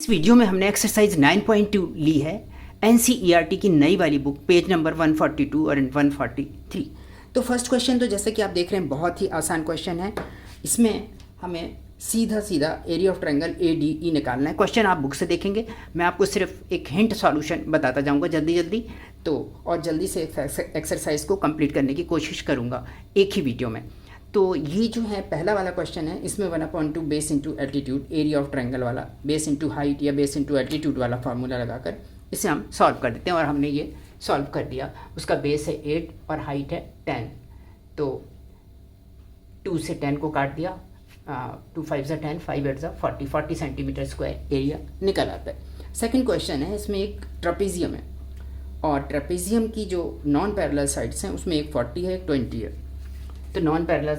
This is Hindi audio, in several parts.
इस वीडियो में हमने एक्सरसाइज 9.2 ली है एनसीईआरटी की नई वाली बुक, पेज नंबर 142 और 143। तो फर्स्ट क्वेश्चन तो जैसे कि आप देख रहे हैं बहुत ही आसान क्वेश्चन है। इसमें हमें सीधा सीधा एरिया ऑफ ट्रायंगल ADE निकालना है। क्वेश्चन आप बुक से देखेंगे, मैं आपको सिर्फ एक हिंट सॉल्यूशन बताता जाऊंगा जल्दी जल्दी, तो और जल्दी से एक्सरसाइज को कंप्लीट करने की कोशिश करूंगा एक ही वीडियो में। तो ये जो है पहला वाला क्वेश्चन है, इसमें 1/2 base into altitude area of triangle वाला, बेस इंटू हाइट या बेस इंटू एल्टीट्यूड वाला फार्मूला लगाकर इसे हम सॉल्व कर देते हैं। और हमने ये सॉल्व कर दिया। उसका बेस है 8 और हाइट है 10, तो 2 से 10 को काट दिया, 2 5 ज़ा 10, 5 8 ज़ा 40 सेंटीमीटर स्क्वायर एरिया निकल आता है। सेकेंड क्वेश्चन है, इसमें एक ट्रेपेजियम है और ट्रेपेजियम की जो नॉन पैरेलल साइड्स हैं उसमें एक 40 है एक 20 है। तो non parallel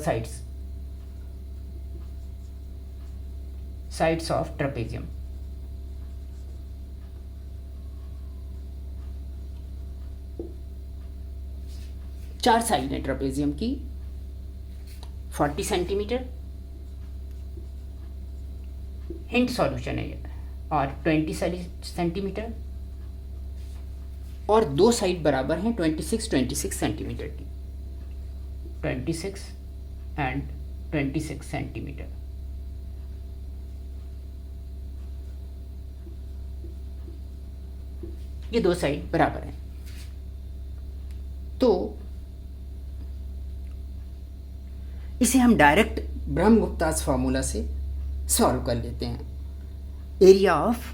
sides of trapezium, चार साइड है ट्रेपेजियम की, 40 सेंटीमीटर, हिंट सॉल्यूशन है ये, और 20 सेंटीमीटर, और दो साइड बराबर हैं 26 सेंटीमीटर की, 26 एंड 26 सेंटीमीटर। ये दो साइड बराबर हैं। तो इसे हम डायरेक्ट ब्रह्मगुप्तास फार्मूला से सॉल्व कर लेते हैं। एरिया ऑफ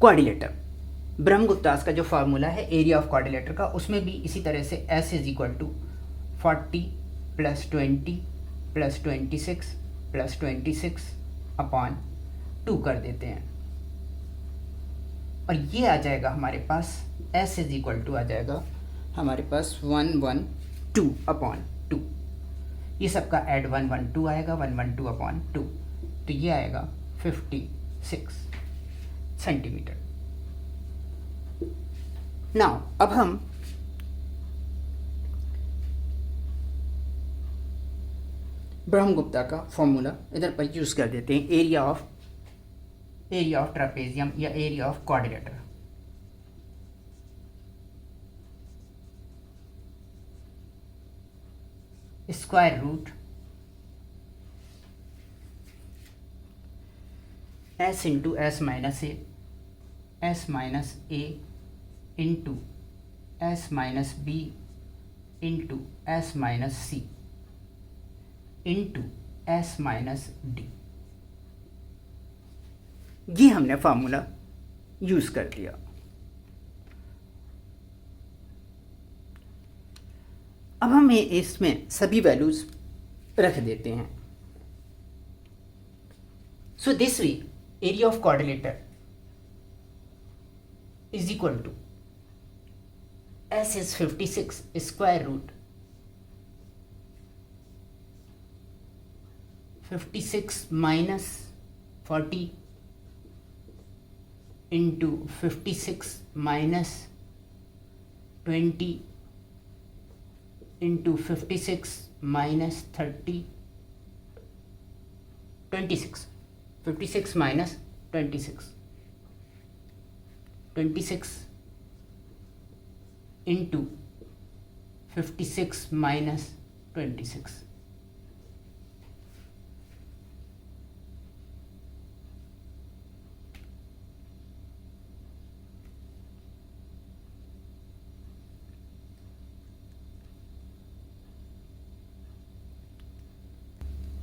क्वाड्रिलेटर, ब्रह्मगुप्तास का जो फार्मूला है एरिया ऑफ क्वाड्रिलेटर का, उसमें भी इसी तरह से S = 40 + 20 + 26 + 26/2 कर देते हैं। और ये आ जाएगा हमारे पास, S = आ जाएगा हमारे पास 112/2। ये सबका ऐड 112 आएगा, 112/2, तो ये आएगा 56 सेंटीमीटर। नाउ अब हम ब्रह्मगुप्ता का फॉर्मूला इधर पर यूज कर देते हैं। एरिया ऑफ ट्रेपेजियम या area of quadrilateral, square root S × S - A, S - A into S - B into S - C into S - D। ये हमने फार्मूला यूज कर दिया। अब हम इसमें सभी वैल्यूज रख देते हैं। So this way area of quadrilateral is equal to S is 56 square root 56 minus 40 into 56 minus 20 into 56 minus 30, 26, 56 minus 26, 26 into 56 minus 26,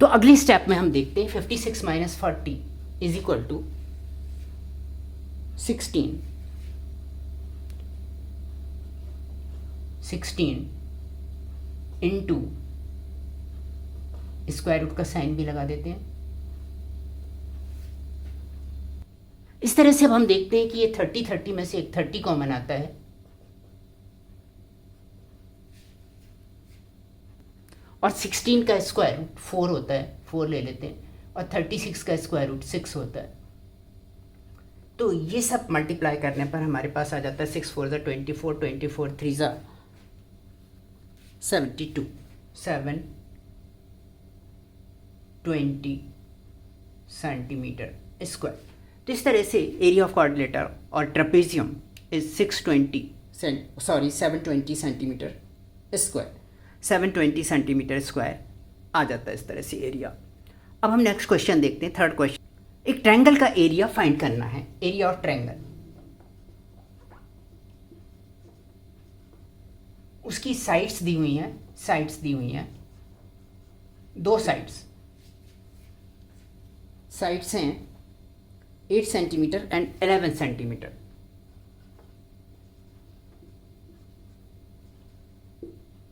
तो अगली स्टेप में हम देखते हैं 56 - 40 = 16 इंटू स्क्वायर रूट का साइन भी लगा देते हैं। इस तरह से अब हम देखते हैं कि ये 30 में से एक 30 कॉमन आता है, और 16 का स्क्वायर रूट 4 होता है, 4 ले लेते हैं, और 36 का स्क्वायर रूट 6 होता है। तो ये सब मल्टीप्लाई करने पर हमारे पास आ जाता है 6 4 ज़ा 24, 24 3 ज़ा 72, 7 20 सेंटीमीटर स्क्वायर। तो इस तरह से एरिया ऑफ क्वाड्रिलेटर और trapezium is 720 centimetre square. 720 centimetre square आ जाता है इस तरह से एरिया। अब हम नेक्स्ट क्वेश्चन देखते हैं, थर्ड क्वेश्चन। एक ट्रायंगल का एरिया फाइंड करना है, एरिया ऑफ ट्रायंगल। उसकी साइड्स दी हुई हैं, साइड्स दी हुई हैं, दो साइड्स हैं 8 सेंटीमीटर एंड 11 सेंटीमीटर।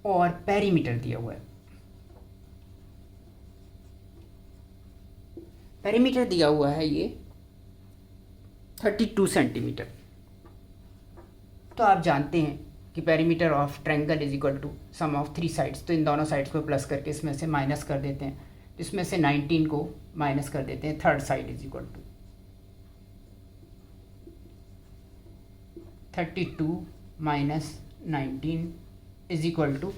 और पेरीमीटर दिया हुआ है, पेरीमीटर दिया हुआ है ये 32 सेंटीमीटर। तो आप जानते हैं कि perimeter of triangle is equal to sum of 3 sides. तो इन दोनों साइड्स को प्लस करके इसमें से माइनस कर देते हैं, तो इसमें से 19 को माइनस कर देते हैं। Third side is equal to 32 minus 19 is equal to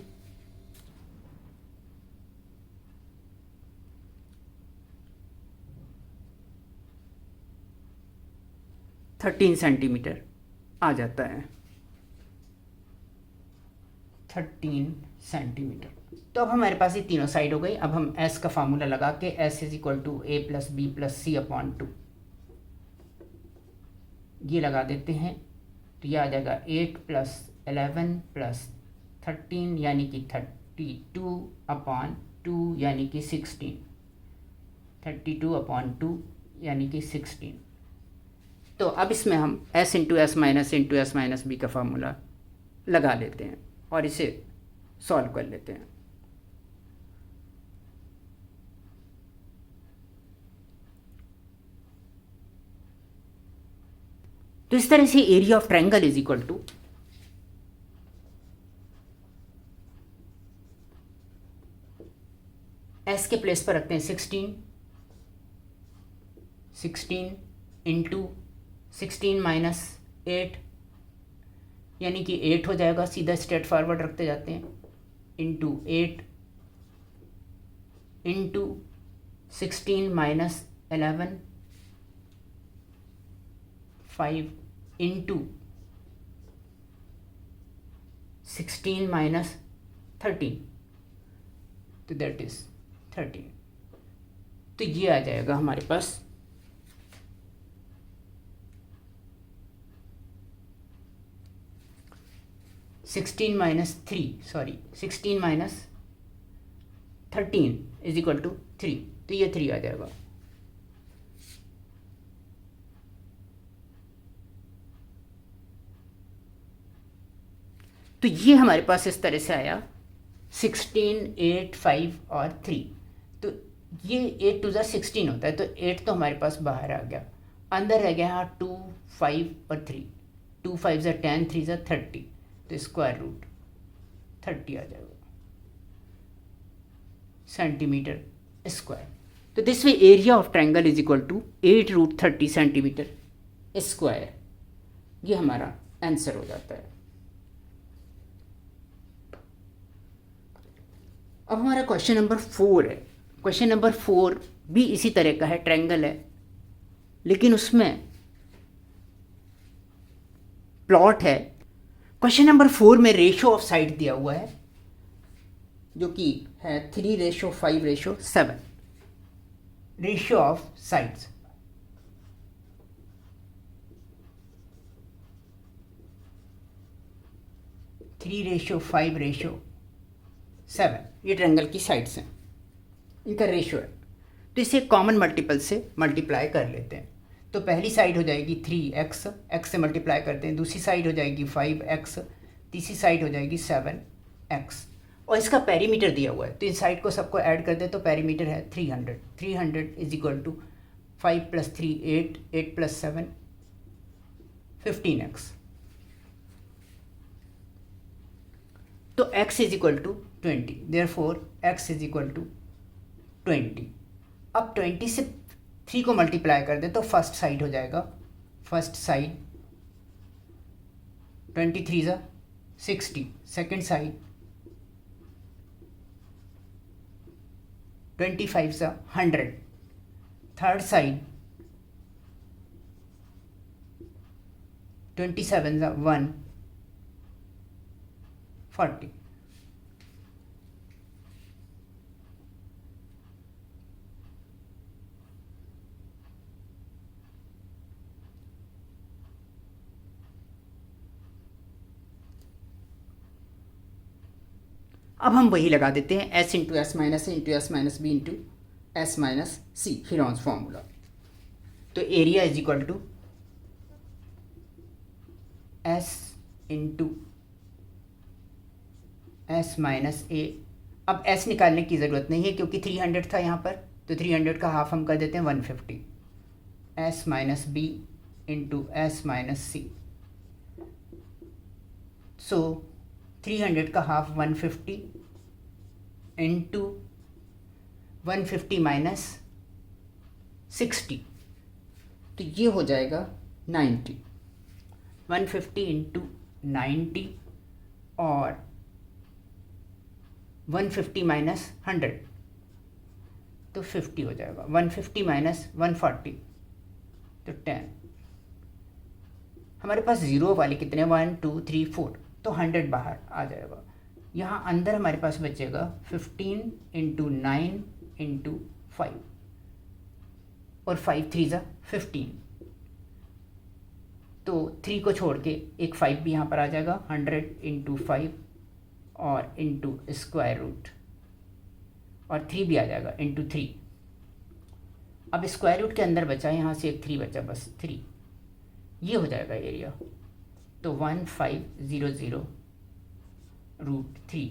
13 centimetre आ जाता है, 13 सेंटीमीटर। तो अब हमारे पास ये तीनों साइड हो गई। अब हम s का फार्मूला लगा के s is equal to a plus B plus C upon 2 ये लगा देते हैं। तो ये आ जाएगा 8 प्लस 11 प्लस 13 यानी कि 32 अपॉन 2 यानी कि 16, 32 अपॉन 2 यानी कि 16। तो अब इसमें हम s into S minus B का फार्मूला लगा लेते हैं और इसे सॉल्व कर लेते हैं। तो इस तरह से area of triangle is equal to s के प्लेस पर रखते हैं 16 इंटू 16 माइनस 8 यानी कि 8 हो जाएगा, सीधा स्ट्रेट फॉरवर्ड रखते जाते हैं, into 8 into 16 minus 11 5 into 16 minus 13 तो दैट इज 13। तो ये आ जाएगा हमारे पास 16 माइनस 13 इज इक्वल टू 3। तो ये 3 आ जाएगा। तो ये हमारे पास इस तरह से आया 16, 8, 5 और 3। तो ये 8 टू 16 होता है, तो 8 तो हमारे पास बाहर आ गया, अंदर रह गया यहाँ 2, 5 और 3। 2 5 10, 3 30, तो स्क्वायर रूट 30 आ जाएगा सेंटीमीटर स्क्वायर। तो this way area of triangle is equal to 8√30 centimetre square. ये हमारा आंसर हो जाता है। अब हमारा क्वेश्चन नंबर 4 है। क्वेश्चन नंबर 4 भी इसी तरह का है, ट्रायंगल है, लेकिन उसमें प्लॉट है। क्वेश्चन नंबर 4 में रेशो ऑफ साइड दिया हुआ है जो कि है 3:5:7 ratio of sides. Three ratio 5:7 ये ट्रायंगल की साइड्स हैं, इनका रेशियो है। तो इसे कॉमन मल्टीपल से मल्टीप्लाई कर लेते हैं। तो पहली साइड हो जाएगी 3x, x से मल्टीप्लाई करते हैं, दूसरी साइड हो जाएगी 5x, तीसरी साइड हो जाएगी 7x, और इसका पेरीमीटर दिया हुआ है। तो इन साइड को सबको ऐड कर दे तो पेरीमीटर है 300। 300 इज इक्वल टू 5 + 3 8, 8 + 7 15x। तो x is equal to 20, therefore x is equal to 20। अब 20 से 3 को मल्टीप्लाई कर दे तो फर्स्ट साइड हो जाएगा, first side 23 × 60, second side 25 × 100, third side 27 140। अब हम वही लगा देते हैं s into S minus a into S minus b into S minus c, Heron's formula. तो area is equal to s into S minus a. अब s निकालने की ज़रूरत नहीं है क्योंकि 300 था यहाँ पर, तो 300 का हाफ हम कर देते हैं 150, s minus b into S minus c. So 300 का हाफ 150 इंटू 150 माइनस 60, तो ये हो जाएगा 90। 150 इंटू 90 और 150 माइनस 100 तो 50 हो जाएगा। 150 माइनस 140 तो 10। हमारे पास ज़ीरो वाले कितने 1 2 3 4, तो 100 बाहर आ जाएगा। यहाँ अंदर हमारे पास बचेगा 15 इंटू 9 इंटू 5 और 5 3 ज़ा 15, तो 3 को छोड़ के एक 5 भी यहाँ पर आ जाएगा। 100 इंटू 5 और इंटू स्क्वायर रूट, और 3 भी आ जाएगा इंटू 3। अब स्क्वायर रूट के अंदर बचा, यहाँ से एक 3 बचा, बस 3। ये हो जाएगा एरिया। तो 1500 रूट 3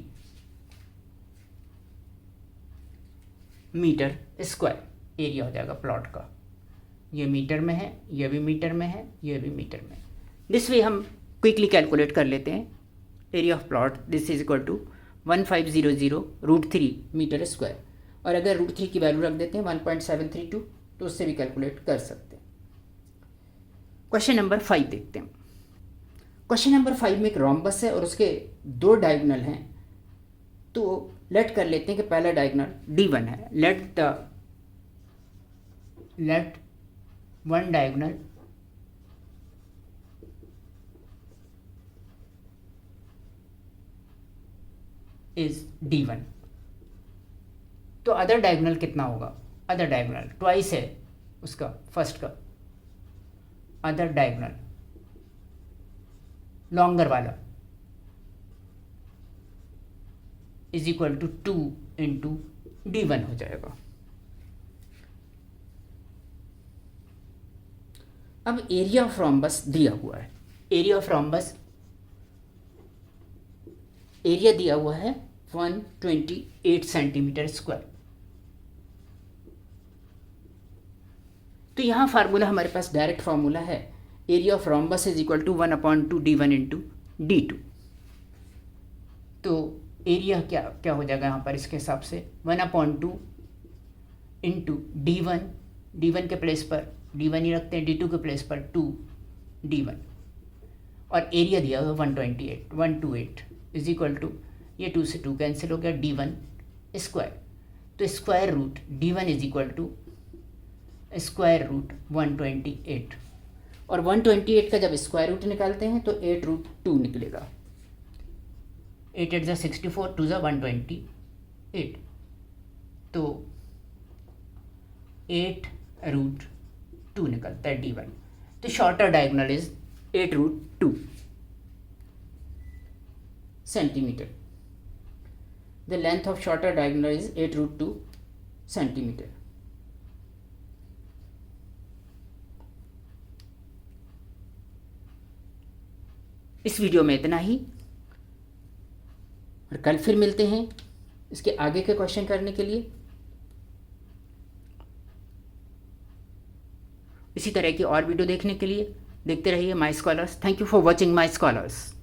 मीटर स्क्वायर एरिया हो जाएगा प्लॉट का। ये मीटर में है, ये भी मीटर में है, ये भी मीटर में। दिस वे हम क्विकली कैलकुलेट कर लेते हैं area of plot. This is equal to 1500 root 3 metre square, और अगर रूट 3 की वैल्यू रख देते हैं 1.732 तो उससे भी कैलकुलेट कर सकते हैं। क्वेश्चन नंबर 5 देखते हैं। क्वेश्चन नंबर 5 में एक रोम्बस है और उसके 2 डायगोनल हैं, तो लेट कर लेते हैं कि पहला डायगोनल D1 है। Let one diagonal is D1, तो अदर डायगोनल कितना होगा? अदर डायगोनल ट्वाइस है उसका फर्स्ट का। अदर डायगोनल लॉन्गर वाला is equal to 2 into D1 हो जाएगा। अब एरिया ऑफ रोम्बस दिया हुआ है। एरिया ऑफ रोम्बस एरिया दिया हुआ है 128 सेंटीमीटर स्क्वायर। तो यहाँ फार्मूला हमारे पास डायरेक्ट फार्मूला है, area of rhombus is equal to 1/2 D1 into D2। तो एरिया क्या हो जाएगा यहाँ पर इसके हिसाब से 1/2 इंटू D1 के प्लेस पर D1 ही रखते हैं, D2 के प्लेस पर 2D1, और एरिया दिया हुआ 128 इज इक्वल टू, ये 2 से 2 कैंसिल हो गया, D1 स्क्वायर। तो square root D1 is equal to square root 128, और 128 का जब स्क्वायर रूट निकालते हैं तो 8√2 निकलेगा। 8 8 64, 2 128, तो 8√2 निकलता है D1। तो shorter diagonal is 8√2 centimetre. The length of shorter diagonal is 8√2 centimetre. इस वीडियो में इतना ही, और कल फिर मिलते हैं इसके आगे के क्वेश्चन करने के लिए। इसी तरह की और वीडियो देखने के लिए देखते रहिए My Scholars. Thank you for watching My scholars.